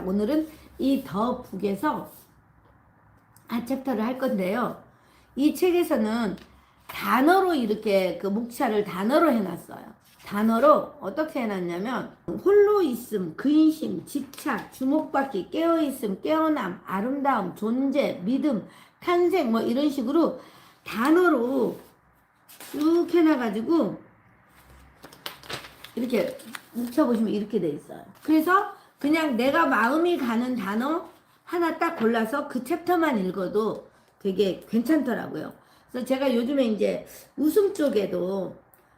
오늘은 이 더 북에서 한 챕터를 할 건데요. 이 책에서는 단어로 이렇게 그 목차를 단어로 해놨어요. 단어로 어떻게 해놨냐면 홀로 있음, 근심, 집착, 주목받기, 깨어있음, 깨어남, 아름다움, 존재, 믿음, 탄생 뭐 이런 식으로 단어로 쭉 해놔가지고 이렇게 묵혀보시면 이렇게 돼 있어요. 그래서 그냥 내가 마음이 가는 단어 하나 딱 골라서 그 챕터만 읽어도 되게 괜찮더라고요. 그래서 제가 요즘에 이제 웃음 쪽에도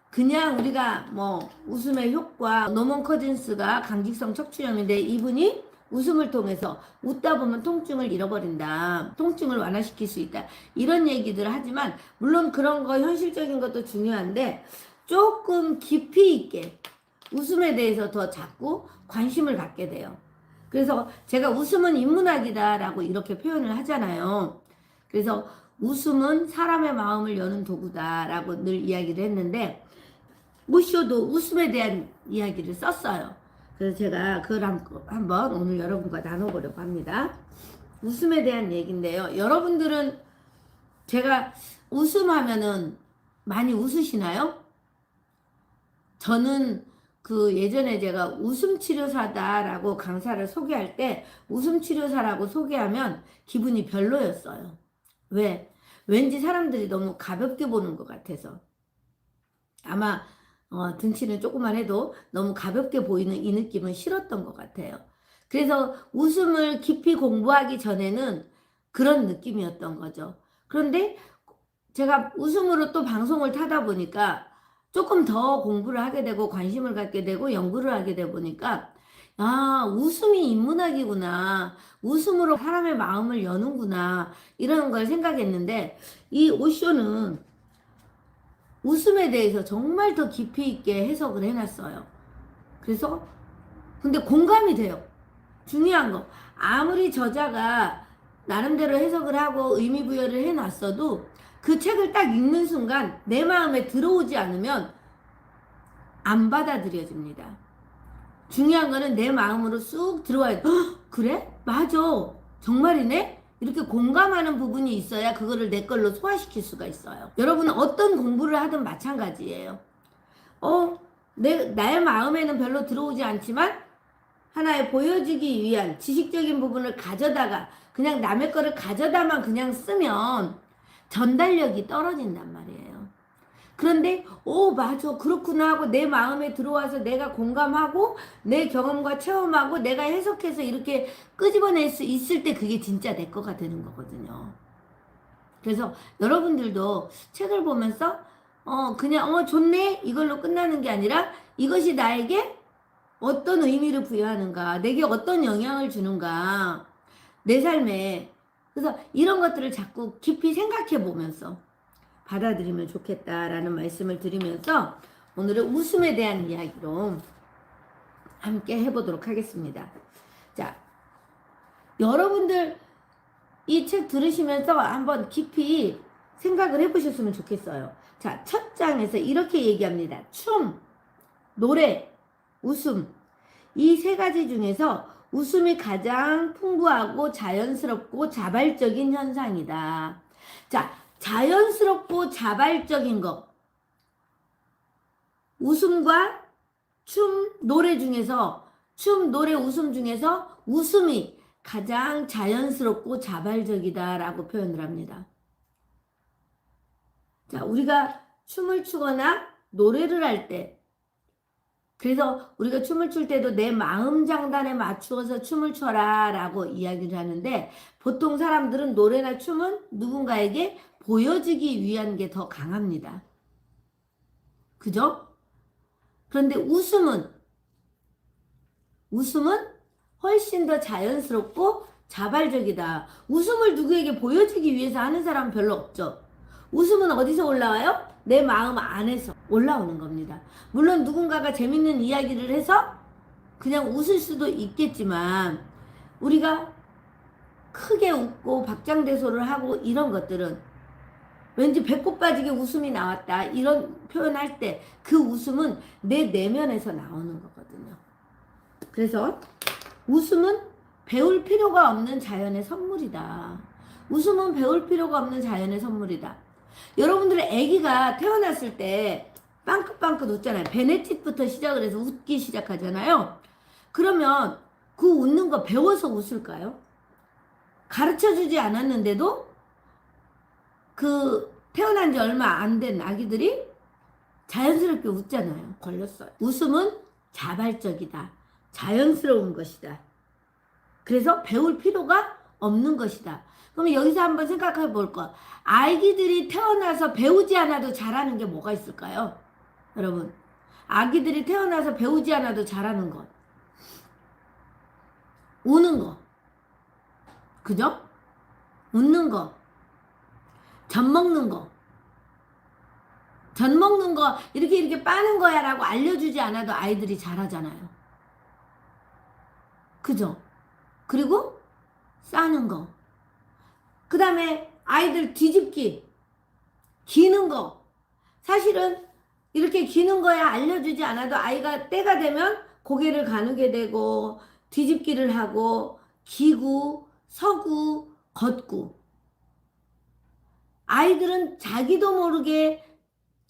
그냥 우리가 뭐 웃음의 효과, 노먼 커진스가 강직성 척추염인데 이분이 웃음을 통해서 웃다 보면 통증을 잃어버린다. 통증을 완화시킬 수 있다. 이런 얘기들을 하지만 물론 그런 거 현실적인 것도 중요한데 조금 깊이 있게 웃음에 대해서 더 자꾸 관심을 갖게 돼요. 그래서 제가 웃음은 인문학이다라고 이렇게 표현을 하잖아요. 그래서 웃음은 사람의 마음을 여는 도구다라고 늘 이야기를 했는데 오쇼도 웃음에 대한 이야기를 썼어요. 그래서 제가 그걸 한번 오늘 여러분과 나눠보려고 합니다. 웃음에 대한 얘기인데요. 여러분들은 제가 웃음하면은 많이 웃으시나요? 저는 그 예전에 제가 웃음치료사다라고 강사를 소개할 때 웃음치료사라고 소개하면 기분이 별로였어요. 왜? 왠지 사람들이 너무 가볍게 보는 것 같아서. 아마 등치는 조그만 해도 너무 가볍게 보이는 이 느낌은 싫었던 것 같아요. 그래서 웃음을 깊이 공부하기 전에는 그런 느낌이었던 거죠. 그런데 제가 웃음으로 또 방송을 타다 보니까 조금 더 공부를 하게 되고 관심을 갖게 되고 연구를 하게 되다 보니까 아, 웃음이 인문학이구나. 웃음으로 사람의 마음을 여는구나. 이런 걸 생각했는데 이 오쇼는 웃음에 대해서 정말 더 깊이 있게 해석을 해놨어요. 그래서 근데 공감이 돼요. 중요한 거 아무리 저자가 나름대로 해석을 하고 의미 부여를 해놨어도 그 책을 딱 읽는 순간 내 마음에 들어오지 않으면 안 받아들여집니다. 중요한 거는 내 마음으로 쑥 들어와야 돼. 그래? 맞아. 정말이네? 이렇게 공감하는 부분이 있어야 그거를 내 걸로 소화시킬 수가 있어요. 여러분은 어떤 공부를 하든 마찬가지예요. 나의 마음에는 별로 들어오지 않지만 하나의 보여주기 위한 지식적인 부분을 가져다가 그냥 남의 거를 가져다만 그냥 쓰면 전달력이 떨어진단 말이에요. 그런데 맞아 그렇구나 하고 내 마음에 들어와서 내가 공감하고 내 경험과 체험하고 내가 해석해서 이렇게 끄집어낼 수 있을 때 그게 진짜 내 거가 되는 거거든요. 그래서 여러분들도 책을 보면서 그냥 좋네 이걸로 끝나는 게 아니라 이것이 나에게 어떤 의미를 부여하는가, 내게 어떤 영향을 주는가, 내 삶에. 그래서 이런 것들을 자꾸 깊이 생각해 보면서 받아들이면 좋겠다라는 말씀을 드리면서 오늘은 웃음에 대한 이야기로 함께 해보도록 하겠습니다. 자, 여러분들 이 책 들으시면서 한번 깊이 생각을 해보셨으면 좋겠어요. 자, 첫 장에서 이렇게 얘기합니다. 춤, 노래, 웃음. 이 세 가지 중에서 웃음이 가장 풍부하고 자연스럽고 자발적인 현상이다. 자, 자연스럽고 자발적인 거. 웃음과 춤, 노래 중에서 춤, 노래, 웃음 중에서 웃음이 가장 자연스럽고 자발적이다라고 표현을 합니다. 자, 우리가 춤을 추거나 노래를 할 때 그래서 우리가 춤을 출 때도 내 마음 장단에 맞추어서 춤을 춰라 라고 이야기를 하는데 보통 사람들은 노래나 춤은 누군가에게 보여주기 위한 게 더 강합니다. 그죠? 그런데 웃음은 훨씬 더 자연스럽고 자발적이다. 웃음을 누구에게 보여주기 위해서 하는 사람은 별로 없죠. 웃음은 어디서 올라와요? 내 마음 안에서 올라오는 겁니다. 물론 누군가가 재밌는 이야기를 해서 그냥 웃을 수도 있겠지만 우리가 크게 웃고 박장대소를 하고 이런 것들은 왠지 배꼽 빠지게 웃음이 나왔다 이런 표현할 때 그 웃음은 내 내면에서 나오는 거거든요. 그래서 웃음은 배울 필요가 없는 자연의 선물이다. 웃음은 배울 필요가 없는 자연의 선물이다. 여러분들의 아기가 태어났을 때 빵긋빵긋 웃잖아요. 배냇짓부터 시작을 해서 웃기 시작하잖아요. 그러면 그 웃는 거 배워서 웃을까요? 가르쳐주지 않았는데도 그 태어난 지 얼마 안 된 아기들이 자연스럽게 웃잖아요. 걸렸어요. 웃음은 자발적이다. 자연스러운 것이다. 그래서 배울 필요가 없는 것이다. 그러면 여기서 한번 생각해 볼 거. 아기들이 태어나서 배우지 않아도 잘하는 게 뭐가 있을까요? 여러분, 아기들이 태어나서 배우지 않아도 잘하는 것. 우는 거. 그죠? 웃는 거. 젖 먹는 거. 젖 먹는 거 이렇게 빠는 거야 라고 알려주지 않아도 아이들이 잘하잖아요. 그죠? 그리고 싸는 거. 그 다음에 아이들 뒤집기. 기는 거. 사실은 이렇게 기는 거야 알려주지 않아도 아이가 때가 되면 고개를 가누게 되고 뒤집기를 하고 기고 서고 걷고. 아이들은 자기도 모르게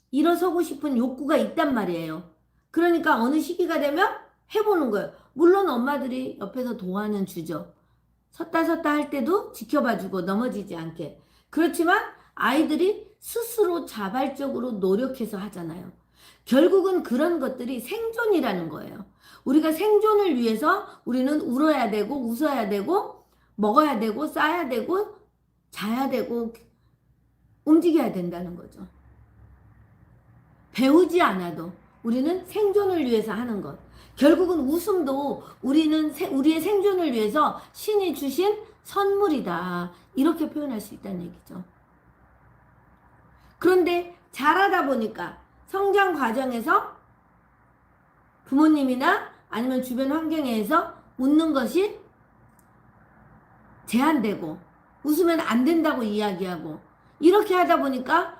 일어서고 싶은 욕구가 있단 말이에요. 그러니까 어느 시기가 되면 해보는 거예요. 물론 엄마들이 옆에서 도와는 주죠. 섰다 할 때도 지켜봐주고 넘어지지 않게. 그렇지만 아이들이 스스로 자발적으로 노력해서 하잖아요. 결국은 그런 것들이 생존이라는 거예요. 우리가 생존을 위해서 우리는 울어야 되고 웃어야 되고 먹어야 되고 싸야 되고 자야 되고 움직여야 된다는 거죠. 배우지 않아도 우리는 생존을 위해서 하는 것. 결국은 웃음도 우리의 생존을 위해서 신이 주신 선물이다. 이렇게 표현할 수 있다는 얘기죠. 그런데 자라다 보니까 성장 과정에서 부모님이나 아니면 주변 환경에 의해서 웃는 것이 제한되고 웃으면 안 된다고 이야기하고 이렇게 하다 보니까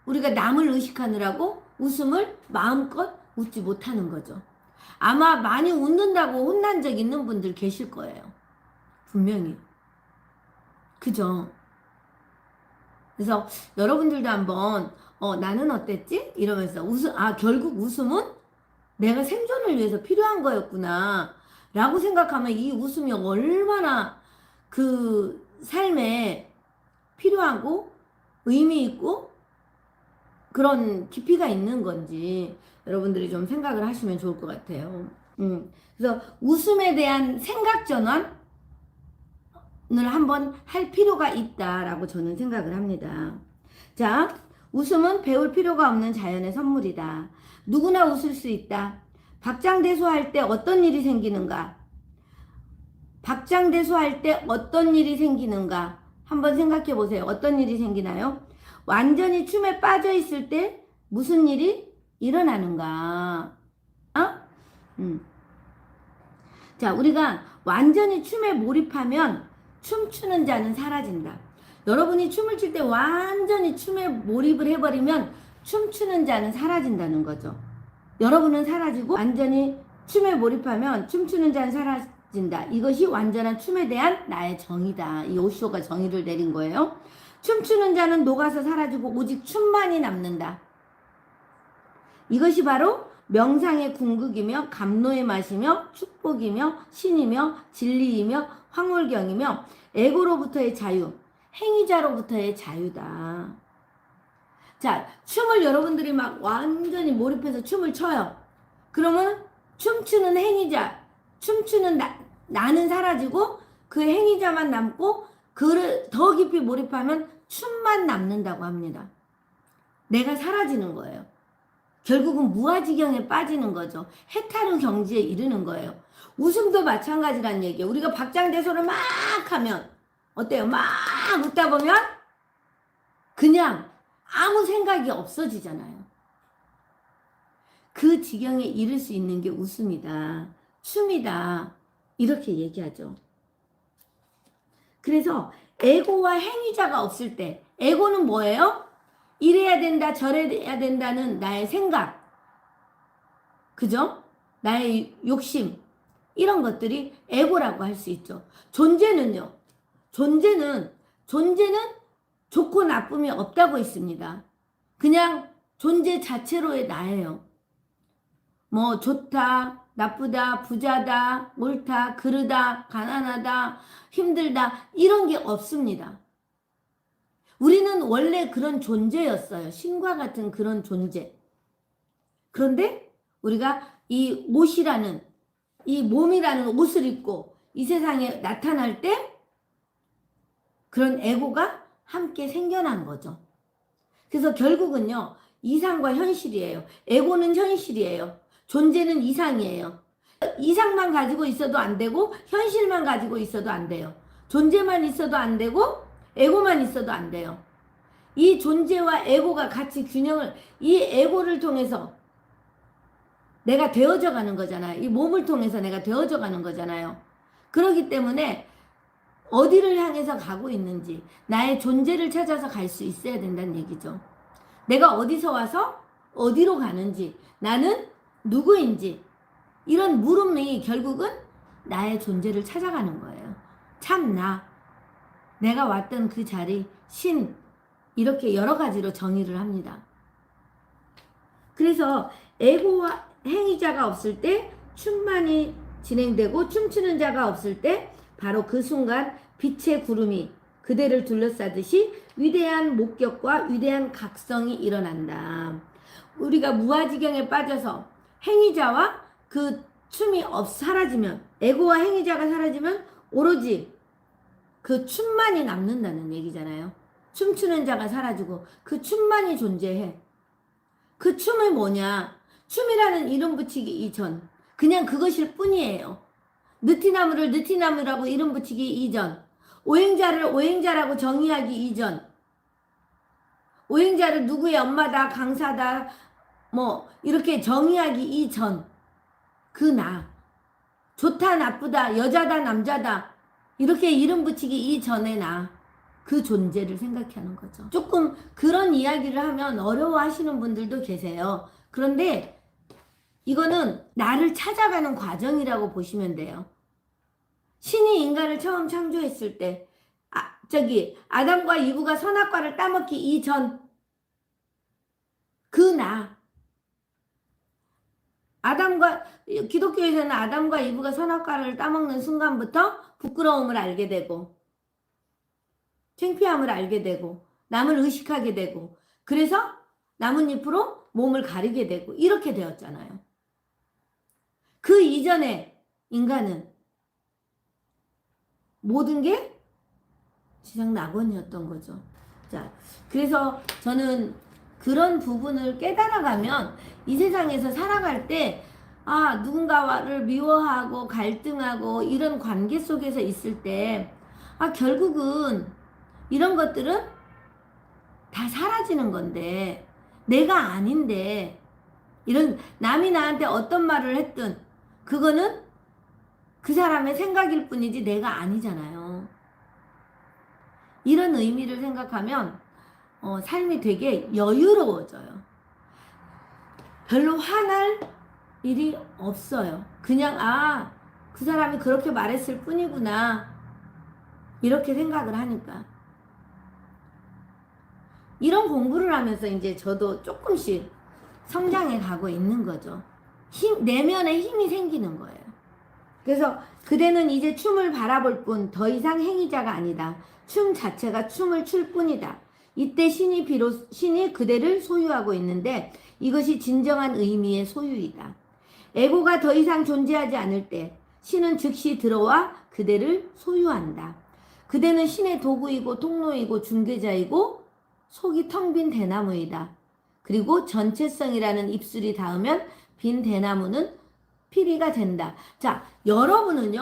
우리가 남을 의식하느라고 웃음을 마음껏 웃지 못하는 거죠. 아마 많이 웃는다고 혼난 적 있는 분들 계실 거예요. 분명히. 그죠? 그래서 여러분들도 한번 나는 어땠지? 이러면서 결국 웃음은 내가 생존을 위해서 필요한 거였구나 라고 생각하면 이 웃음이 얼마나 그 삶에 필요하고 의미 있고 그런 깊이가 있는 건지 여러분들이 좀 생각을 하시면 좋을 것 같아요. 그래서 웃음에 대한 생각 전환을 한번 할 필요가 있다라고 저는 생각을 합니다. 자, 웃음은 배울 필요가 없는 자연의 선물이다. 누구나 웃을 수 있다. 박장대소할 때 어떤 일이 생기는가? 박장대소할 때 어떤 일이 생기는가? 한번 생각해 보세요. 어떤 일이 생기나요? 완전히 춤에 빠져 있을 때 무슨 일이 일어나는가? 자, 우리가 완전히 춤에 몰입하면 춤추는 자는 사라진다. 여러분이 춤을 출 때 완전히 춤에 몰입을 해버리면 춤추는 자는 사라진다는 거죠. 여러분은 사라지고 완전히 춤에 몰입하면 춤추는 자는 사라진다. 이것이 완전한 춤에 대한 나의 정의다. 이 오쇼가 정의를 내린 거예요. 춤추는 자는 녹아서 사라지고 오직 춤만이 남는다. 이것이 바로 명상의 궁극이며 감노의 맛이며 축복이며 신이며 진리이며 황홀경이며 에고로부터의 자유, 행위자로부터의 자유다. 자, 춤을 여러분들이 막 완전히 몰입해서 춤을 춰요. 그러면 춤추는 행위자, 춤추는 나는 사라지고 그 행위자만 남고 그를 더 깊이 몰입하면 춤만 남는다고 합니다. 내가 사라지는 거예요. 결국은 무아지경에 빠지는 거죠. 해탈의 경지에 이르는 거예요. 웃음도 마찬가지란 얘기예요. 우리가 박장대소를 막 하면 어때요? 막 웃다 보면 그냥 아무 생각이 없어지잖아요. 그 지경에 이를 수 있는 게 웃음이다. 춤이다. 이렇게 얘기하죠. 그래서 에고와 행위자가 없을 때 에고는 뭐예요? 이래야 된다 저래야 된다는 나의 생각. 그죠? 나의 욕심. 이런 것들이 에고라고 할 수 있죠. 존재는요. 존재는 좋고 나쁨이 없다고 했습니다. 그냥 존재 자체로의 나예요. 뭐 좋다, 나쁘다, 부자다, 옳다, 그르다, 가난하다, 힘들다 이런 게 없습니다. 우리는 원래 그런 존재였어요. 신과 같은 그런 존재. 그런데 우리가 이 옷이라는 이 몸이라는 옷을 입고 이 세상에 나타날 때 그런 에고가 함께 생겨난 거죠. 그래서 결국은요. 이상과 현실이에요. 에고는 현실이에요. 존재는 이상이에요. 이상만 가지고 있어도 안 되고 현실만 가지고 있어도 안 돼요. 존재만 있어도 안 되고 에고만 있어도 안 돼요. 이 존재와 에고가 같이 균형을 이 에고를 통해서 내가 되어져 가는 거잖아요. 이 몸을 통해서 내가 되어져 가는 거잖아요. 그렇기 때문에 어디를 향해서 가고 있는지 나의 존재를 찾아서 갈 수 있어야 된다는 얘기죠. 내가 어디서 와서 어디로 가는지 나는 누구인지 이런 물음이 결국은 나의 존재를 찾아가는 거예요. 참 나, 내가 왔던 그 자리, 신 이렇게 여러 가지로 정의를 합니다. 그래서 에고와 행위자가 없을 때 춤만이 진행되고 춤추는 자가 없을 때 바로 그 순간 빛의 구름이 그대를 둘러싸듯이 위대한 목격과 위대한 각성이 일어난다. 우리가 무아지경에 빠져서 행위자와 그 춤이 사라지면 에고와 행위자가 사라지면 오로지 그 춤만이 남는다는 얘기잖아요. 춤추는 자가 사라지고 그 춤만이 존재해. 그 춤이 뭐냐? 춤이라는 이름 붙이기 이전 그냥 그것일 뿐이에요. 느티나무를 느티나무라고 이름 붙이기 이전 오행자를 오행자라고 정의하기 이전 오행자를 누구의 엄마다 강사다 뭐 이렇게 정의하기 이전 그 나 좋다 나쁘다 여자다 남자다 이렇게 이름 붙이기 이전의 나 그 존재를 생각하는 거죠. 조금 그런 이야기를 하면 어려워하시는 분들도 계세요. 그런데 이거는 나를 찾아가는 과정이라고 보시면 돼요. 신이 인간을 처음 창조했을 때 아담과 이브가 선악과를 따먹기 이전 그 나 기독교에서는 아담과 이브가 선악과를 따먹는 순간부터 부끄러움을 알게 되고 창피함을 알게 되고 남을 의식하게 되고 그래서 나뭇잎으로 몸을 가리게 되고 이렇게 되었잖아요. 그 이전에 인간은 모든 게 지상낙원이었던 거죠. 자, 그래서 저는 그런 부분을 깨달아가면 이 세상에서 살아갈 때 누군가를 미워하고 갈등하고 이런 관계 속에서 있을 때 결국은 이런 것들은 다 사라지는 건데 내가 아닌데 이런 남이 나한테 어떤 말을 했든 그거는 그 사람의 생각일 뿐이지 내가 아니잖아요. 이런 의미를 생각하면 삶이 되게 여유로워져요. 별로 화날 일이 없어요. 그냥 그 사람이 그렇게 말했을 뿐이구나 이렇게 생각을 하니까 이런 공부를 하면서 이제 저도 조금씩 성장해 가고 있는 거죠. 내면에 힘이 생기는 거예요. 그래서 그대는 이제 춤을 바라볼 뿐 더 이상 행위자가 아니다. 춤 자체가 춤을 출 뿐이다. 이때 신이 그대를 소유하고 있는데 이것이 진정한 의미의 소유이다. 에고가 더 이상 존재하지 않을 때 신은 즉시 들어와 그대를 소유한다. 그대는 신의 도구이고 통로이고 중개자이고 속이 텅 빈 대나무이다. 그리고 전체성이라는 입술이 닿으면 빈 대나무는 피리가 된다. 자, 여러분은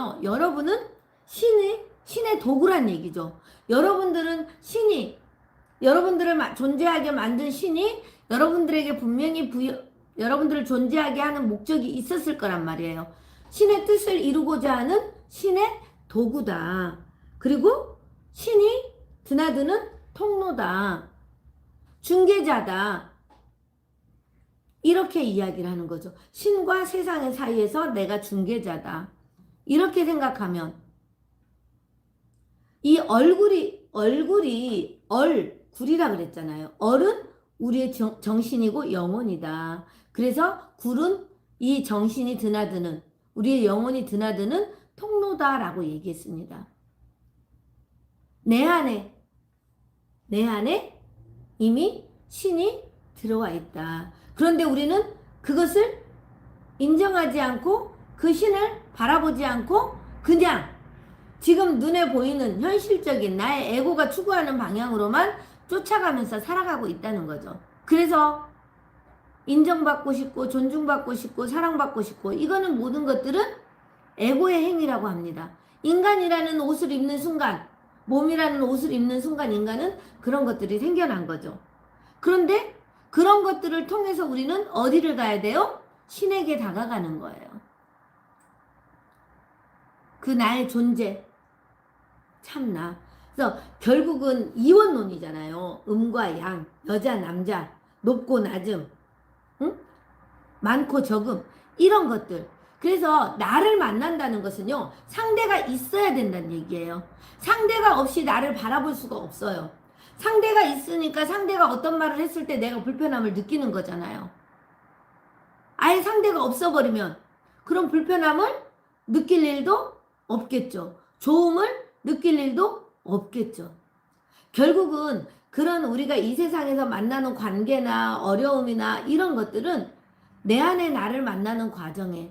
신의 도구란 얘기죠. 여러분들은 여러분들을 존재하게 만든 신이 여러분들에게 분명히 여러분들을 존재하게 하는 목적이 있었을 거란 말이에요. 신의 뜻을 이루고자 하는 신의 도구다. 그리고 신이 드나드는 통로다. 중개자다. 이렇게 이야기를 하는 거죠. 신과 세상의 사이에서 내가 중개자다. 이렇게 생각하면 이 얼굴이 얼굴이라 그랬잖아요. 얼은 우리의 정신이고 영혼이다. 그래서 굴은 이 정신이 드나드는 우리의 영혼이 드나드는 통로다라고 얘기했습니다. 내 안에 이미 신이 들어와 있다. 그런데 우리는 그것을 인정하지 않고 그 신을 바라보지 않고 그냥 지금 눈에 보이는 현실적인 나의 에고가 추구하는 방향으로만 쫓아가면서 살아가고 있다는 거죠. 그래서 인정받고 싶고 존중받고 싶고 사랑받고 싶고 이거는 모든 것들은 에고의 행위라고 합니다. 인간이라는 옷을 입는 순간 몸이라는 옷을 입는 순간 인간은 그런 것들이 생겨난 거죠. 그런데 그런 것들을 통해서 우리는 어디를 가야 돼요? 신에게 다가가는 거예요. 그 나의 존재 참나. 그래서 결국은 이원론이잖아요. 음과 양, 여자, 남자, 높고 낮음, 응? 많고 적음 이런 것들. 그래서 나를 만난다는 것은요. 상대가 있어야 된다는 얘기예요. 상대가 없이 나를 바라볼 수가 없어요. 상대가 있으니까 상대가 어떤 말을 했을 때 내가 불편함을 느끼는 거잖아요. 아예 상대가 없어버리면 그런 불편함을 느낄 일도 없겠죠. 좋음을 느낄 일도 없겠죠. 결국은 그런 우리가 이 세상에서 만나는 관계나 어려움이나 이런 것들은 내 안에 나를 만나는 과정에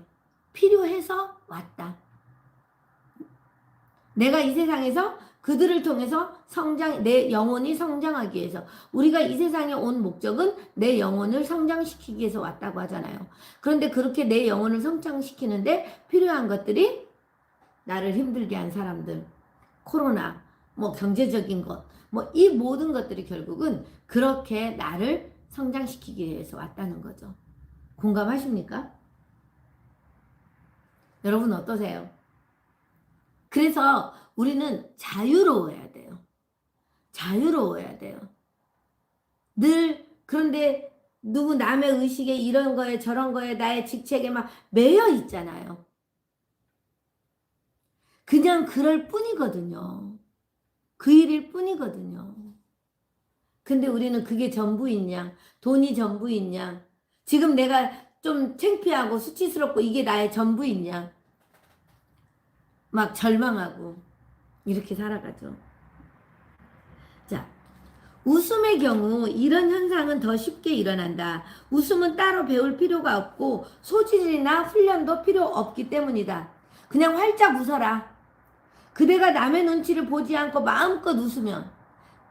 필요해서 왔다. 내가 이 세상에서 그들을 통해서 내 영혼이 성장하기 위해서 우리가 이 세상에 온 목적은 내 영혼을 성장시키기 위해서 왔다고 하잖아요. 그런데 그렇게 내 영혼을 성장시키는데 필요한 것들이 나를 힘들게 한 사람들, 코로나, 뭐 경제적인 것, 뭐 이 모든 것들이 결국은 그렇게 나를 성장시키기 위해서 왔다는 거죠. 공감하십니까? 여러분 어떠세요? 그래서 우리는 자유로워야 돼요. 자유로워야 돼요. 늘 그런데 누구 남의 의식에 이런 거에 저런 거에 나의 직책에 막 매여 있잖아요. 그냥 그럴 뿐이거든요. 그 일일 뿐이거든요. 근데 우리는 그게 전부인 양, 돈이 전부인 양, 지금 내가 좀 창피하고 수치스럽고 이게 나의 전부인 양, 막 절망하고 이렇게 살아가죠. 자, 웃음의 경우 이런 현상은 더 쉽게 일어난다. 웃음은 따로 배울 필요가 없고 소질이나 훈련도 필요 없기 때문이다. 그냥 활짝 웃어라. 그대가 남의 눈치를 보지 않고 마음껏 웃으면,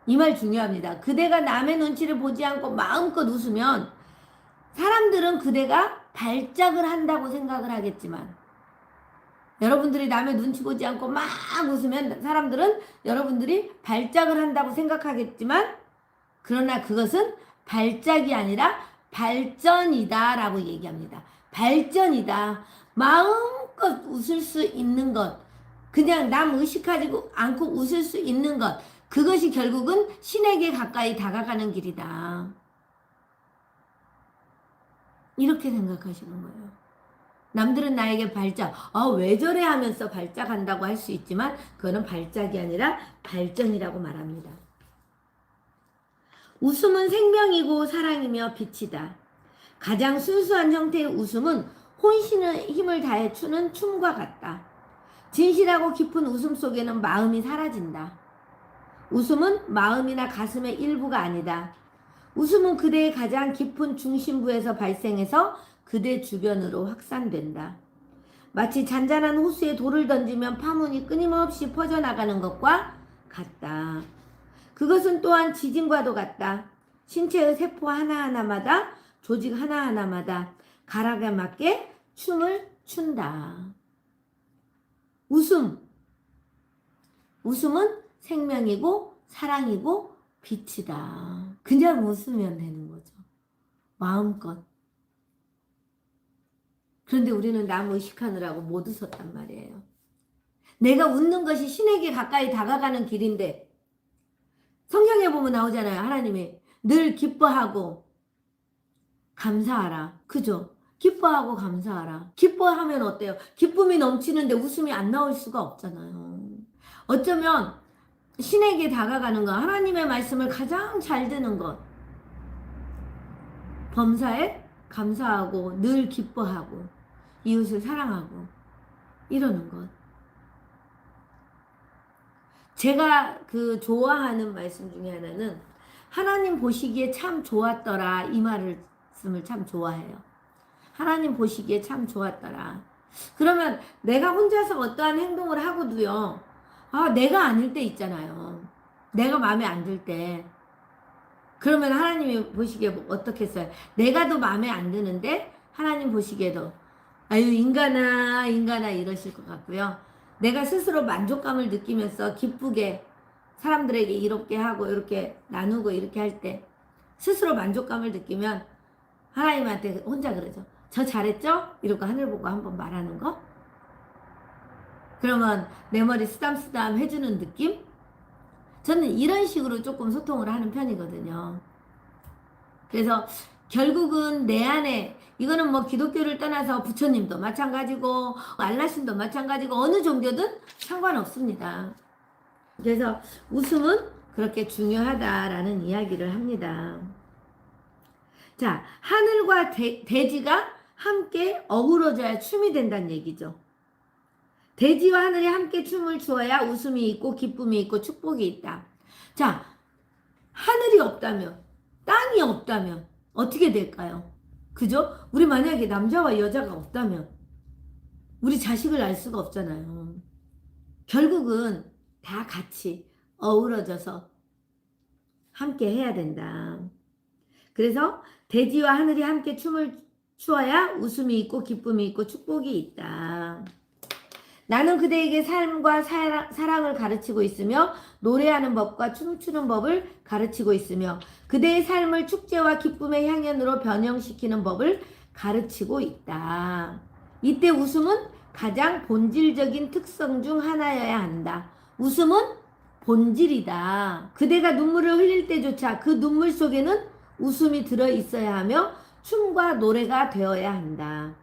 이 말 중요합니다. 그대가 남의 눈치를 보지 않고 마음껏 웃으면 사람들은 그대가 발작을 한다고 생각을 하겠지만, 여러분들이 남의 눈치 보지 않고 막 웃으면 사람들은 여러분들이 발작을 한다고 생각하겠지만, 그러나 그것은 발작이 아니라 발전이다 라고 얘기합니다. 발전이다. 마음껏 웃을 수 있는 것, 그냥 남 의식하지 않고 웃을 수 있는 것, 그것이 결국은 신에게 가까이 다가가는 길이다. 이렇게 생각하시는 거예요. 남들은 나에게 발작, 왜 저래 하면서 발작한다고 할 수 있지만 그거는 발작이 아니라 발전이라고 말합니다. 웃음은 생명이고 사랑이며 빛이다. 가장 순수한 형태의 웃음은 혼신의 힘을 다해 추는 춤과 같다. 진실하고 깊은 웃음 속에는 마음이 사라진다. 웃음은 마음이나 가슴의 일부가 아니다. 웃음은 그대의 가장 깊은 중심부에서 발생해서 그대 주변으로 확산된다. 마치 잔잔한 호수에 돌을 던지면 파문이 끊임없이 퍼져나가는 것과 같다. 그것은 또한 지진과도 같다. 신체의 세포 하나하나마다, 조직 하나하나마다 가락에 맞게 춤을 춘다. 웃음은 생명이고 사랑이고 빛이다. 그냥 웃으면 되는 거죠. 마음껏. 그런데 우리는 남 의식하느라고 못 웃었단 말이에요. 내가 웃는 것이 신에게 가까이 다가가는 길인데, 성경에 보면 나오잖아요. 하나님이 늘 기뻐하고 감사하라. 그죠? 기뻐하고 감사하라. 기뻐하면 어때요? 기쁨이 넘치는데 웃음이 안 나올 수가 없잖아요. 어쩌면 신에게 다가가는 것, 하나님의 말씀을 가장 잘 듣는 것, 범사에 감사하고 늘 기뻐하고 이웃을 사랑하고 이러는 것. 제가 그 좋아하는 말씀 중에 하나는 하나님 보시기에 참 좋았더라, 이 말씀을 참 좋아해요. 하나님 보시기에 참 좋았더라. 그러면 내가 혼자서 어떠한 행동을 하고도요, 내가 아닐 때 있잖아요. 내가 마음에 안 들 때. 그러면 하나님이 보시기에 어떻겠어요? 내가 더 마음에 안 드는데 하나님 보시기에도 아유 인간아 이러실 것 같고요. 내가 스스로 만족감을 느끼면서 기쁘게 사람들에게 이렇게 하고 이렇게 나누고 이렇게 할 때 스스로 만족감을 느끼면 하나님한테 혼자 그러죠. 저 잘했죠? 이러고 하늘 보고 한번 말하는 거? 그러면 내 머리 쓰담쓰담 해주는 느낌? 저는 이런 식으로 조금 소통을 하는 편이거든요. 그래서 결국은 내 안에 이거는 뭐 기독교를 떠나서 부처님도 마찬가지고 알라신도 마찬가지고 어느 종교든 상관없습니다. 그래서 웃음은 그렇게 중요하다라는 이야기를 합니다. 자, 하늘과 대지가 함께 어우러져야 춤이 된다는 얘기죠. 대지와 하늘이 함께 춤을 추어야 웃음이 있고 기쁨이 있고 축복이 있다. 자, 하늘이 없다면, 땅이 없다면 어떻게 될까요? 그죠? 우리 만약에 남자와 여자가 없다면 우리 자식을 알 수가 없잖아요. 결국은 다 같이 어우러져서 함께 해야 된다. 그래서 대지와 하늘이 함께 춤을 추어야 웃음이 있고 기쁨이 있고 축복이 있다. 나는 그대에게 삶과 사랑을 가르치고 있으며 노래하는 법과 춤추는 법을 가르치고 있으며 그대의 삶을 축제와 기쁨의 향연으로 변형시키는 법을 가르치고 있다. 이때 웃음은 가장 본질적인 특성 중 하나여야 한다. 웃음은 본질이다. 그대가 눈물을 흘릴 때조차 그 눈물 속에는 웃음이 들어있어야 하며 춤과 노래가 되어야 한다.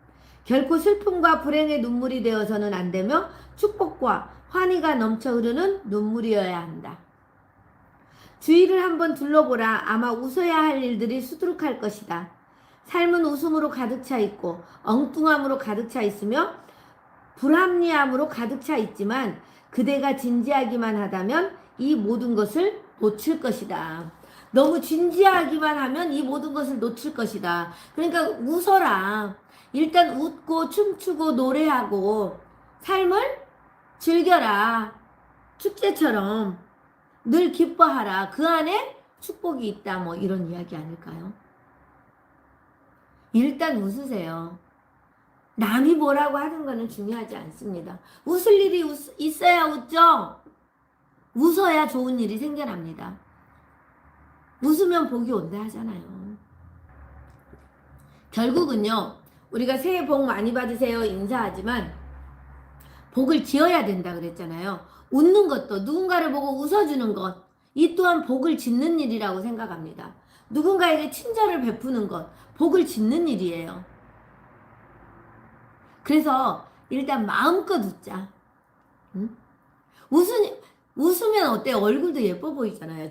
결코 슬픔과 불행의 눈물이 되어서는 안 되며 축복과 환희가 넘쳐 흐르는 눈물이어야 한다. 주위를 한번 둘러보라. 아마 웃어야 할 일들이 수두룩할 것이다. 삶은 웃음으로 가득 차 있고 엉뚱함으로 가득 차 있으며 불합리함으로 가득 차 있지만 그대가 진지하기만 하다면 이 모든 것을 놓칠 것이다. 너무 진지하기만 하면 이 모든 것을 놓칠 것이다. 그러니까 웃어라. 일단 웃고 춤추고 노래하고 삶을 즐겨라. 축제처럼 늘 기뻐하라. 그 안에 축복이 있다. 뭐 이런 이야기 아닐까요? 일단 웃으세요. 남이 뭐라고 하는 거는 중요하지 않습니다. 웃을 일이 있어야 웃죠. 웃어야 좋은 일이 생겨납니다. 웃으면 복이 온다 하잖아요. 결국은요, 우리가 새해 복 많이 받으세요 인사하지만 복을 지어야 된다 그랬잖아요. 웃는 것도 누군가를 보고 웃어주는 것, 이 또한 복을 짓는 일이라고 생각합니다. 누군가에게 친절을 베푸는 것, 복을 짓는 일이에요. 그래서 일단 마음껏 웃자. 응? 웃으면 어때요? 얼굴도 예뻐 보이잖아요.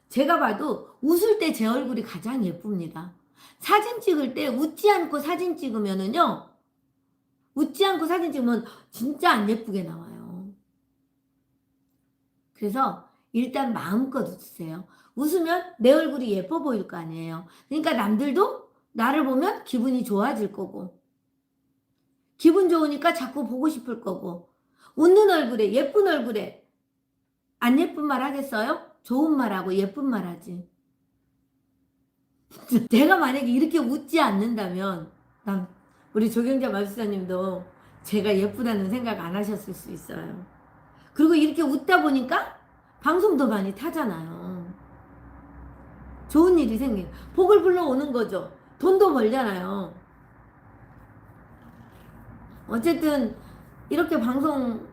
제가 봐도 웃을 때 제 얼굴이 가장 예쁩니다. 사진 찍을 때 웃지 않고 사진 찍으면은요, 웃지 않고 사진 찍으면 진짜 안 예쁘게 나와요. 그래서 일단 마음껏 웃으세요. 웃으면 내 얼굴이 예뻐 보일 거 아니에요. 그러니까 남들도 나를 보면 기분이 좋아질 거고, 기분 좋으니까 자꾸 보고 싶을 거고, 웃는 얼굴에, 예쁜 얼굴에 안 예쁜 말 하겠어요? 좋은 말하고 예쁜 말 하지. 제가 만약에 이렇게 웃지 않는다면 우리 조경자 마술사님도 제가 예쁘다는 생각 안 하셨을 수 있어요. 그리고 이렇게 웃다 보니까 방송도 많이 타잖아요. 좋은 일이 생겨요. 복을 불러오는 거죠. 돈도 벌잖아요. 어쨌든 이렇게 방송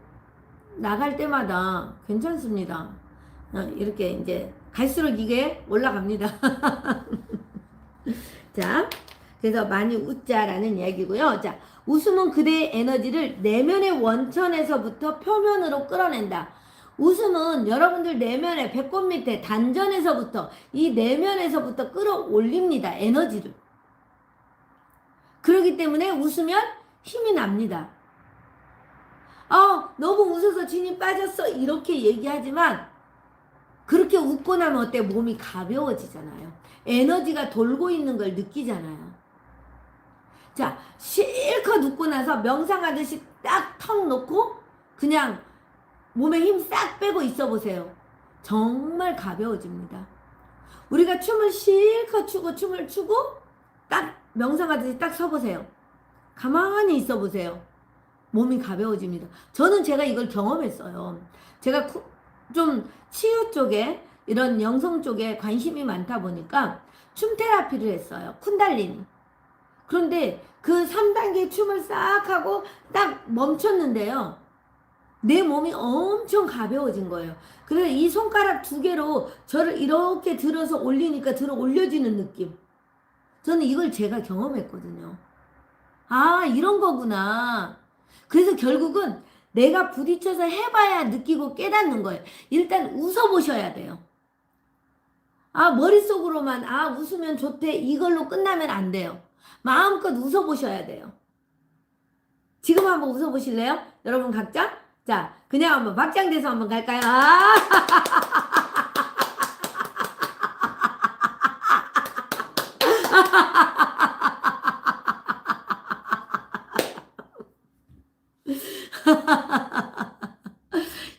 나갈 때마다 괜찮습니다. 이렇게 이제 갈수록 이게 올라갑니다. 자, 그래서 많이 웃자라는 이야기고요. 자, 웃음은 그대의 에너지를 내면의 원천에서부터 표면으로 끌어낸다. 웃음은 여러분들 내면의 배꼽 밑에 단전에서부터 이 내면에서부터 끌어올립니다. 에너지를. 그렇기 때문에 웃으면 힘이 납니다. 너무 웃어서 진이 빠졌어 이렇게 얘기하지만 그렇게 웃고 나면 어때? 몸이 가벼워지잖아요. 에너지가 돌고 있는 걸 느끼잖아요. 자, 실컷 웃고 나서 명상하듯이 딱 턱 놓고 그냥 몸에 힘 싹 빼고 있어 보세요. 정말 가벼워집니다. 우리가 춤을 실컷 추고 춤을 추고 딱 명상하듯이 딱 서보세요. 가만히 있어 보세요. 몸이 가벼워집니다. 저는 제가 이걸 경험했어요. 제가 좀 치유 쪽에 이런 영성 쪽에 관심이 많다 보니까 춤 테라피를 했어요. 쿤달리니. 그런데 그 3단계 춤을 싹 하고 딱 멈췄는데요. 내 몸이 엄청 가벼워진 거예요. 그래서 이 손가락 2개로 저를 이렇게 들어서 올리니까 들어 올려지는 느낌. 저는 이걸 제가 경험했거든요. 아, 이런 거구나. 그래서 결국은 내가 부딪혀서 해봐야 느끼고 깨닫는 거예요. 일단 웃어보셔야 돼요. 머릿속으로만 웃으면 좋대 이걸로 끝나면 안 돼요. 마음껏 웃어보셔야 돼요. 지금 한번 웃어보실래요? 여러분 각자? 자, 그냥 한번 박장대소 한번 갈까요?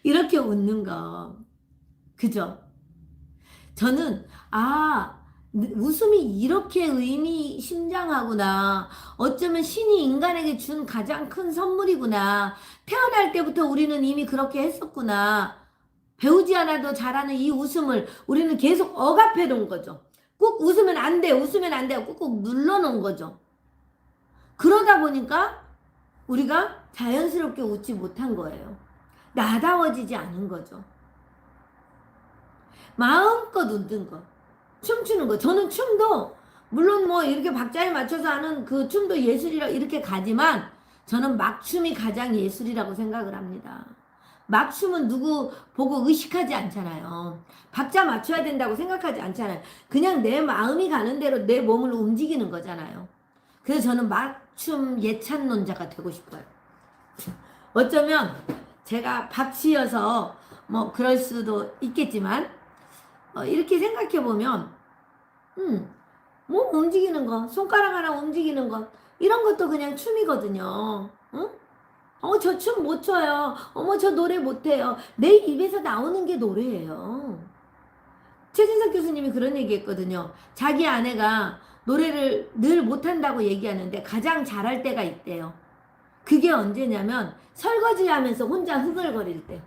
이렇게 웃는 거. 그죠? 저는 웃음이 이렇게 의미심장하구나. 어쩌면 신이 인간에게 준 가장 큰 선물이구나. 태어날 때부터 우리는 이미 그렇게 했었구나. 배우지 않아도 잘하는 이 웃음을 우리는 계속 억압해 놓은 거죠. 꼭 웃으면 안 돼, 웃으면 안 돼. 꾹꾹 눌러 놓은 거죠. 그러다 보니까 우리가 자연스럽게 웃지 못한 거예요. 나다워지지 않은 거죠. 마음껏 웃는 거. 춤추는 거. 저는 춤도 물론 뭐 이렇게 박자에 맞춰서 하는 그 춤도 예술이라 이렇게 가지만 저는 막춤이 가장 예술이라고 생각을 합니다. 막춤은 누구 보고 의식하지 않잖아요. 박자 맞춰야 된다고 생각하지 않잖아요. 그냥 내 마음이 가는 대로 내 몸을 움직이는 거잖아요. 그래서 저는 막춤 예찬론자가 되고 싶어요. 어쩌면 제가 박씨여서 뭐 그럴 수도 있겠지만 이렇게 생각해보면 뭐 움직이는 거, 손가락 하나 움직이는 거 이런 것도 그냥 춤이거든요. 응? 저 춤 못 춰요. 저 노래 못해요. 내 입에서 나오는 게 노래예요. 최진석 교수님이 그런 얘기 했거든요. 자기 아내가 노래를 늘 못한다고 얘기하는데 가장 잘할 때가 있대요. 그게 언제냐면 설거지 하면서 혼자 흥얼거릴 때.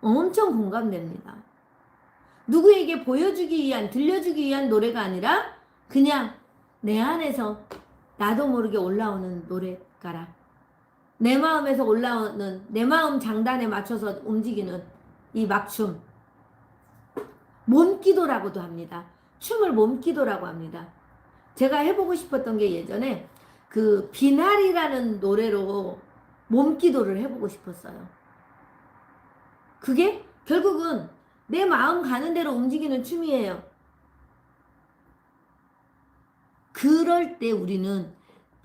엄청 공감됩니다. 누구에게 보여주기 위한, 들려주기 위한 노래가 아니라 그냥 내 안에서 나도 모르게 올라오는 노래가라. 내 마음에서 올라오는, 내 마음 장단에 맞춰서 움직이는 이 막춤. 몸기도라고도 합니다. 춤을 몸기도라고 합니다. 제가 해보고 싶었던 게 예전에 그 비나리라는 노래로 몸기도를 해보고 싶었어요. 그게 결국은 내 마음 가는 대로 움직이는 춤이에요. 그럴 때 우리는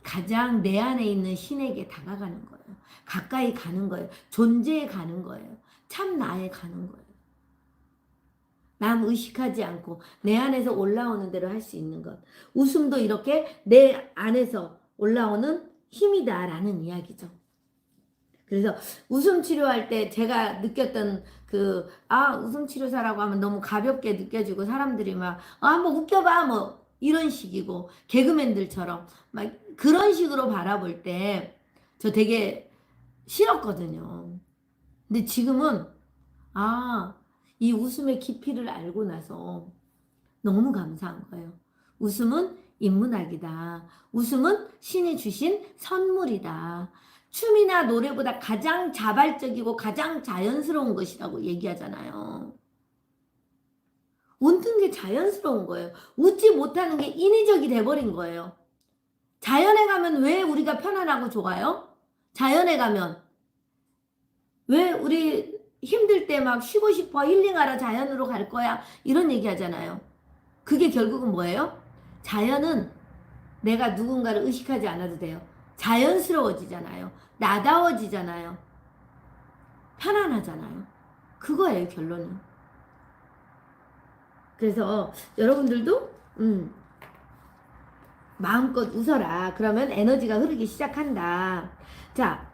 가장 내 안에 있는 신에게 다가가는 거예요. 가까이 가는 거예요. 존재에 가는 거예요. 참 나에 가는 거예요. 남 의식하지 않고 내 안에서 올라오는 대로 할 수 있는 것. 웃음도 이렇게 내 안에서 올라오는 힘이다라는 이야기죠. 그래서 웃음 치료할 때 제가 느꼈던 웃음 치료사라고 하면 너무 가볍게 느껴지고 사람들이 막 한번 웃겨봐 뭐 이런 식이고 개그맨들처럼 막 그런 식으로 바라볼 때 저 되게 싫었거든요. 근데 지금은 이 웃음의 깊이를 알고 나서 너무 감사한 거예요. 웃음은 인문학이다. 웃음은 신이 주신 선물이다. 춤이나 노래보다 가장 자발적이고 가장 자연스러운 것이라고 얘기하잖아요. 웃는 게 자연스러운 거예요. 웃지 못하는 게 인위적이 돼버린 거예요. 자연에 가면 왜 우리가 편안하고 좋아요? 자연에 가면 왜 우리 힘들 때 막 쉬고 싶어, 힐링하러 자연으로 갈 거야, 이런 얘기 하잖아요. 그게 결국은 뭐예요? 자연은 내가 누군가를 의식하지 않아도 돼요. 자연스러워지잖아요. 나다워지잖아요. 편안하잖아요. 그거예요, 결론은. 그래서 여러분들도 마음껏 웃어라. 그러면 에너지가 흐르기 시작한다. 자,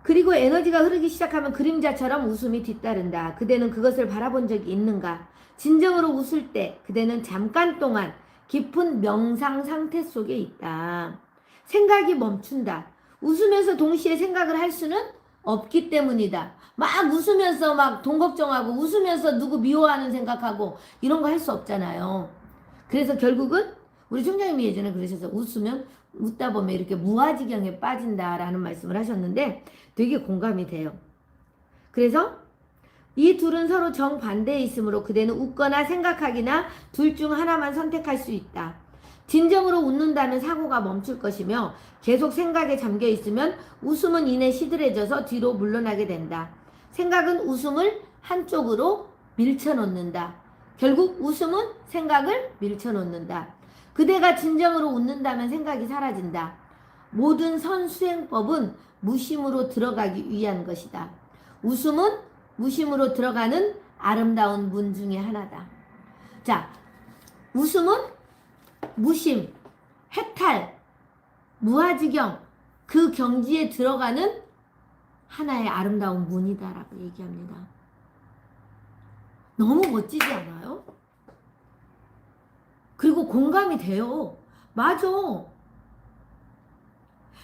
그리고 에너지가 흐르기 시작하면 그림자처럼 웃음이 뒤따른다. 그대는 그것을 바라본 적이 있는가? 진정으로 웃을 때 그대는 잠깐 동안 깊은 명상 상태 속에 있다. 생각이 멈춘다. 웃으면서 동시에 생각을 할 수는 없기 때문이다. 막 웃으면서 막 돈 걱정하고 웃으면서 누구 미워하는 생각하고 이런 거 할 수 없잖아요. 그래서 결국은 우리 총장님이 예전에 그러셔서 웃으면 웃다 보면 이렇게 무아지경에 빠진다라는 말씀을 하셨는데 되게 공감이 돼요. 그래서 이 둘은 서로 정반대에 있으므로 그대는 웃거나 생각하기나 둘 중 하나만 선택할 수 있다. 진정으로 웃는다면 사고가 멈출 것이며 계속 생각에 잠겨 있으면 웃음은 이내 시들해져서 뒤로 물러나게 된다. 생각은 웃음을 한쪽으로 밀쳐놓는다. 결국 웃음은 생각을 밀쳐놓는다. 그대가 진정으로 웃는다면 생각이 사라진다. 모든 선수행법은 무심으로 들어가기 위한 것이다. 웃음은 무심으로 들어가는 아름다운 문 중에 하나다. 자, 웃음은 무심, 해탈, 무아지경 그 경지에 들어가는 하나의 아름다운 문이다라고 얘기합니다. 너무 멋지지 않아요? 그리고 공감이 돼요. 맞아.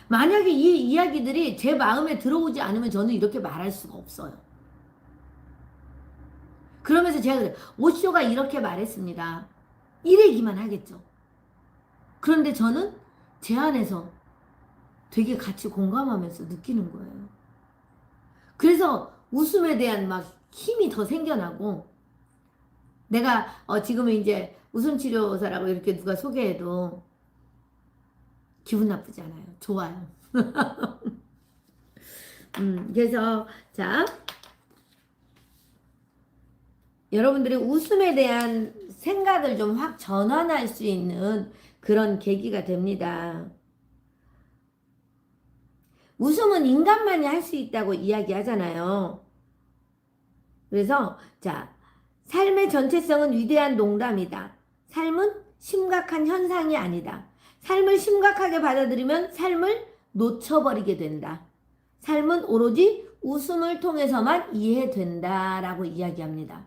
만약에 이 이야기들이 제 마음에 들어오지 않으면 저는 이렇게 말할 수가 없어요. 그러면서 제가 그래요. 오쇼가 이렇게 말했습니다. 이래기만 하겠죠. 그런데 저는 제 안에서 되게 같이 공감하면서 느끼는 거예요. 그래서 웃음에 대한 막 힘이 더 생겨나고 내가 지금은 이제 웃음치료사라고 이렇게 누가 소개해도 기분 나쁘지 않아요. 좋아요. 그래서 자 여러분들이 웃음에 대한 생각을 좀 확 전환할 수 있는 그런 계기가 됩니다. 웃음은 인간만이 할 수 있다고 이야기하잖아요. 그래서 자 삶의 전체성은 위대한 농담이다. 삶은 심각한 현상이 아니다. 삶을 심각하게 받아들이면 삶을 놓쳐버리게 된다. 삶은 오로지 웃음을 통해서만 이해된다라고 이야기합니다.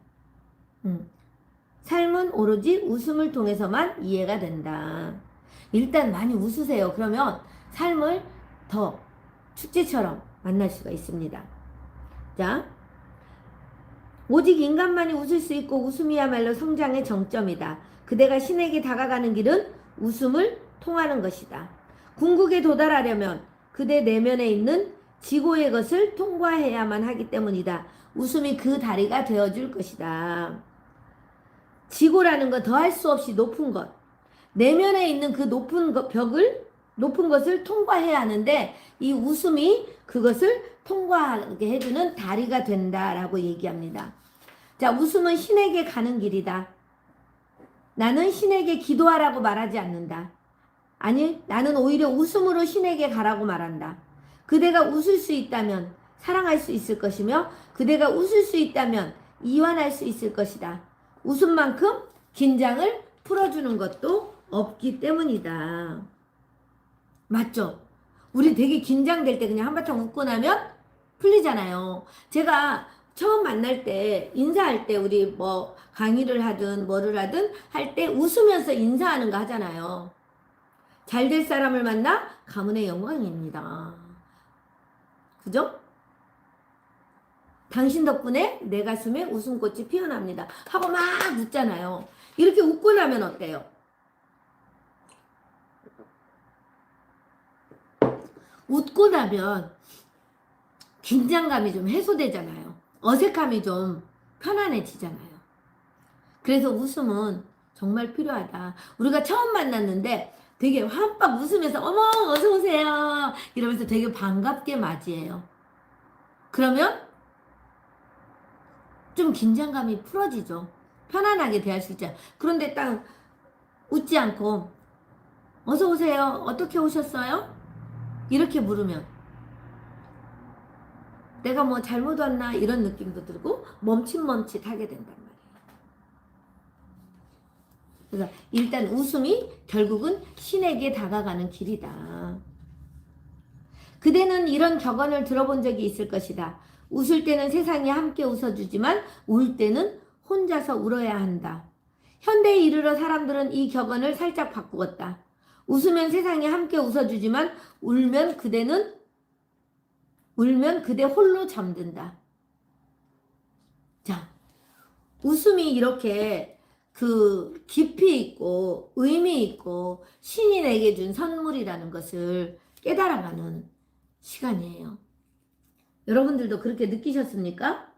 삶은 오로지 웃음을 통해서만 이해가 된다. 일단 많이 웃으세요. 그러면 삶을 더 축제처럼 만날 수가 있습니다. 자, 오직 인간만이 웃을 수 있고 웃음이야말로 성장의 정점이다. 그대가 신에게 다가가는 길은 웃음을 통하는 것이다. 궁극에 도달하려면 그대 내면에 있는 지고의 것을 통과해야만 하기 때문이다. 웃음이 그 다리가 되어줄 것이다. 지고라는 건 더할 수 없이 높은 것. 내면에 있는 그 높은 것을 통과해야 하는데 이 웃음이 그것을 통과하게 해주는 다리가 된다라고 얘기합니다. 자, 웃음은 신에게 가는 길이다. 나는 신에게 기도하라고 말하지 않는다. 아니, 나는 오히려 웃음으로 신에게 가라고 말한다. 그대가 웃을 수 있다면 사랑할 수 있을 것이며 그대가 웃을 수 있다면 이완할 수 있을 것이다. 웃음만큼 긴장을 풀어주는 것도 없기 때문이다. 맞죠? 우리 되게 긴장될 때 그냥 한바탕 웃고 나면 풀리잖아요. 제가 처음 만날 때 인사할 때 우리 뭐 강의를 하든 뭐를 하든 할 때 웃으면서 인사하는 거 하잖아요. 잘 될 사람을 만나 가문의 영광입니다. 그죠? 당신 덕분에 내 가슴에 웃음꽃이 피어납니다. 하고 막 웃잖아요. 이렇게 웃고 나면 어때요? 웃고 나면 긴장감이 좀 해소되잖아요. 어색함이 좀 편안해지잖아요. 그래서 웃음은 정말 필요하다. 우리가 처음 만났는데 되게 환박 웃으면서 어머 어서 오세요 이러면서 되게 반갑게 맞이해요. 그러면 좀 긴장감이 풀어지죠. 편안하게 대할 수 있죠. 그런데 딱 웃지 않고 어서 오세요 어떻게 오셨어요? 이렇게 물으면 내가 뭐 잘못 왔나 이런 느낌도 들고 멈칫멈칫하게 된단 말이에요. 그래서 일단 웃음이 결국은 신에게 다가가는 길이다. 그대는 이런 격언을 들어본 적이 있을 것이다. 웃을 때는 세상이 함께 웃어주지만 울 때는 혼자서 울어야 한다. 현대에 이르러 사람들은 이 격언을 살짝 바꾸었다. 웃으면 세상이 함께 웃어주지만 울면 그대 홀로 잠든다. 자, 웃음이 이렇게 그 깊이 있고 의미 있고 신이 내게 준 선물이라는 것을 깨달아가는 시간이에요. 여러분들도 그렇게 느끼셨습니까?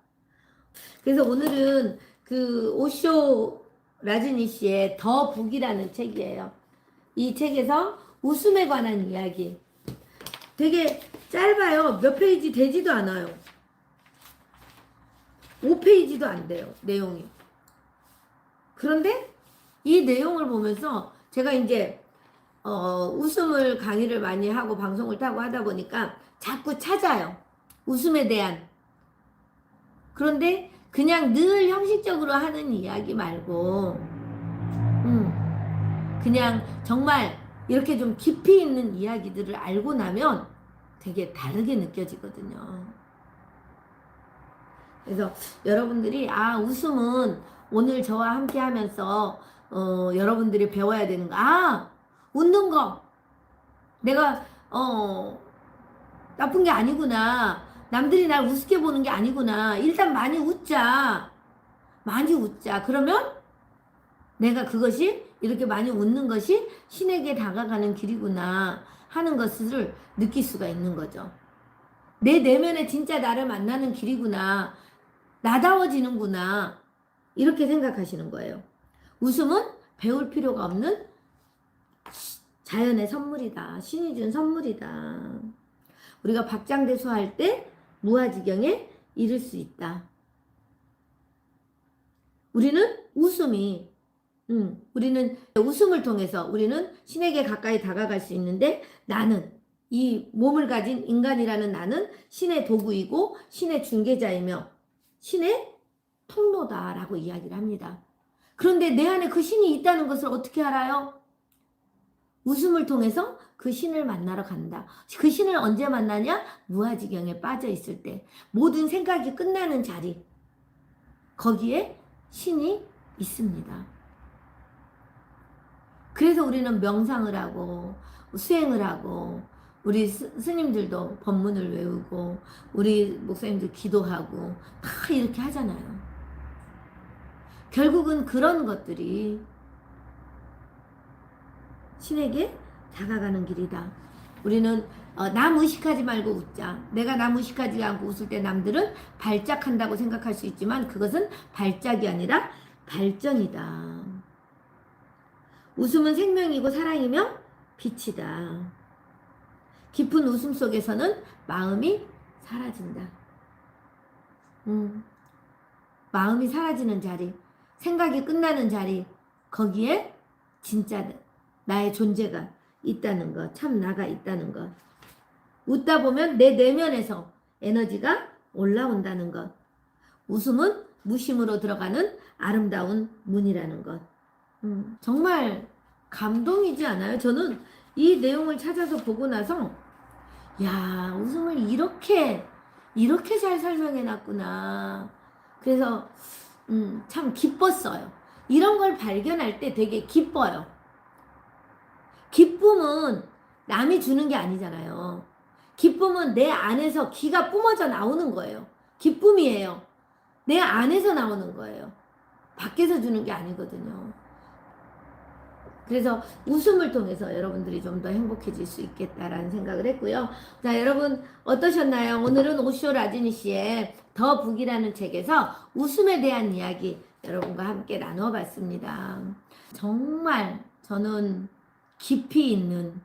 그래서 오늘은 그 오쇼 라즈니 씨의 더 북이라는 책이에요. 이 책에서 웃음에 관한 이야기. 되게 짧아요. 몇 페이지 되지도 않아요. 5페이지도 안 돼요. 내용이. 그런데 이 내용을 보면서 제가 이제 웃음을 강의를 많이 하고 방송을 타고 하다 보니까 자꾸 찾아요. 웃음에 대한. 그런데 그냥 늘 형식적으로 하는 이야기 말고 그냥 정말 이렇게 좀 깊이 있는 이야기들을 알고 나면 되게 다르게 느껴지거든요. 그래서 여러분들이 웃음은 오늘 저와 함께 하면서 여러분들이 배워야 되는 거. 웃는 거. 내가 나쁜 게 아니구나. 남들이 날 우습게 보는 게 아니구나. 일단 많이 웃자. 많이 웃자. 그러면 내가 그것이 이렇게 많이 웃는 것이 신에게 다가가는 길이구나 하는 것을 느낄 수가 있는 거죠. 내 내면에 진짜 나를 만나는 길이구나. 나다워지는구나. 이렇게 생각하시는 거예요. 웃음은 배울 필요가 없는 자연의 선물이다. 신이 준 선물이다. 우리가 박장대소 할 때 무아지경에 이를 수 있다. 우리는 웃음을 통해서 우리는 신에게 가까이 다가갈 수 있는데 나는 이 몸을 가진 인간이라는 나는 신의 도구이고 신의 중개자이며 신의 통로다라고 이야기를 합니다. 그런데 내 안에 그 신이 있다는 것을 어떻게 알아요? 웃음을 통해서 그 신을 만나러 간다. 그 신을 언제 만나냐? 무아지경에 빠져 있을 때. 모든 생각이 끝나는 자리. 거기에 신이 있습니다. 그래서 우리는 명상을 하고 수행을 하고 우리 스님들도 법문을 외우고 우리 목사님들 기도하고 다 이렇게 하잖아요. 결국은 그런 것들이 신에게 다가가는 길이다. 우리는 남 의식하지 말고 웃자. 내가 남 의식하지 않고 웃을 때 남들은 발작한다고 생각할 수 있지만 그것은 발작이 아니라 발전이다. 웃음은 생명이고 사랑이며 빛이다. 깊은 웃음 속에서는 마음이 사라진다. 마음이 사라지는 자리, 생각이 끝나는 자리, 거기에 진짜 나의 존재가 있다는 것, 참 나가 있다는 것. 웃다 보면 내 내면에서 에너지가 올라온다는 것. 웃음은 무심으로 들어가는 아름다운 문이라는 것. 정말 감동이지 않아요? 저는 이 내용을 찾아서 보고 나서 야, 웃음을 이렇게 잘 설명해 놨구나. 그래서 참 기뻤어요. 이런 걸 발견할 때 되게 기뻐요. 기쁨은 남이 주는 게 아니잖아요. 기쁨은 내 안에서 기가 뿜어져 나오는 거예요. 기쁨이에요. 내 안에서 나오는 거예요. 밖에서 주는 게 아니거든요. 그래서 웃음을 통해서 여러분들이 좀 더 행복해질 수 있겠다라는 생각을 했고요. 자, 여러분 어떠셨나요? 오늘은 오쇼 라지니 씨의 더 북이라는 책에서 웃음에 대한 이야기 여러분과 함께 나눠봤습니다. 정말 저는 깊이 있는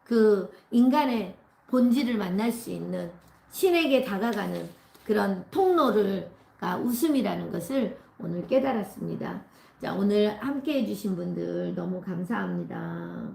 그 인간의 본질을 만날 수 있는 신에게 다가가는 그런 통로가 웃음이라는 것을 오늘 깨달았습니다. 자, 오늘 함께 해주신 분들 너무 감사합니다.